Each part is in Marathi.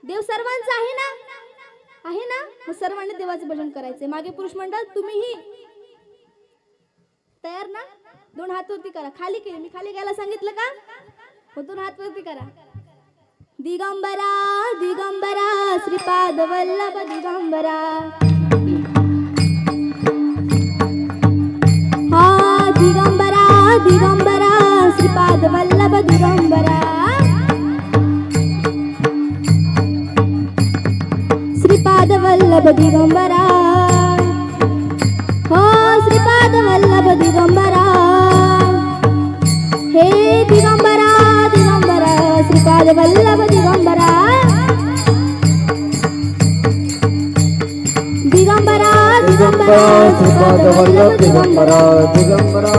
देव सर्वांचा आहे ना, आहे ना? मग सर्वांनी देवाचं भजन करायचंय. मागे पुरुष मंडळ तुम्हीही तयार ना? दोन हात वरती करा. खाली केले, मी खाली घ्यायला सांगितलं का? मग दोन हात वरती करा. दिगंबरा दिगंबरा श्रीपाद वल्लभ दिगंबरा, हा दिगंबरा दिगंबरा श्रीपाद वल्लभ दिगंबरा, श्रीपाद वल्लभ दिगंबरा, हो श्रीपाद वल्लभ दिगंबरा, हे दिगंबरा दिगंबरा श्रीपाद वल्लभ दिगंबरा, दिगंबरा दिगंबरा श्रीपाद वल्लभ दिगंबरा, दिगंबरा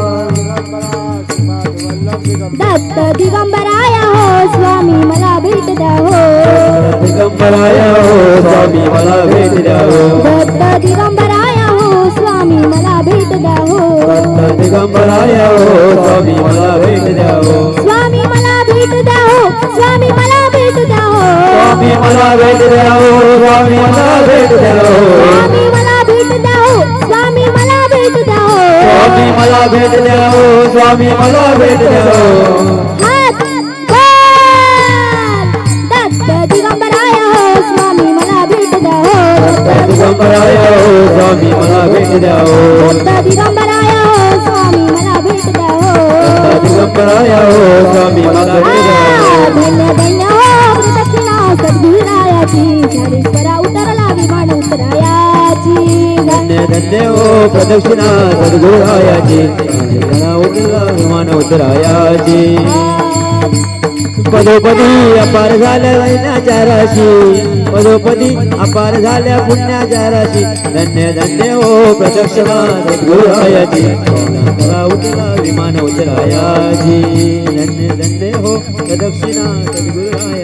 दत्त दिगंबराय हो स्वामी मला भेट द्या हो, दिगंबराय हो स्वामी मला भेट द्या हो, दत्त दिगंबराय हो स्वामी मला भेट द्या हो, दत्त दिगंबराय हो स्वामी मला भेट द्या हो, स्वामी मला भेट द्या हो, स्वामी मला भेट द्या हो, स्वामी मला भेट द्या हो, स्वामी मला भेट द्या हो, स्वामी मला भेट द्या हो, स्वामी मला भेट द्या हो, स्वामी मला भेट द्या हो, स्वामी मला भेट द्या हो, हात वर. दत्त दिगंबराय हो स्वामी मला भेट द्या हो, दत्त दिगंबराय हो स्वामी मला भेट द्या हो, दत्त दिगंबराय हो स्वामी मला भेट द्या हो, दत्त दिगंबराय हो स्वामी मला भेट द्या हो, धन्य धन्य हो प्रदक्षिणा सद्गुरुरायाची, चाळीसवरा उतरला विमान उतरायाची, धन्य धन्य हो प्रदक्षिणा सद्गुरुरायाची, उतरला विमान उतरायाची, पदोपदी अपार झाल्या वैनाच्या राशी, पदोपदी अपार झाल्या पुण्याच्या राशी, धन्य धन्य हो प्रदक्षिणा सद्गुरुरायाची, उतरला विमान उतरायाची, धन्य धन्य हो प्रदक्षिणा सद्गुरुरायाची.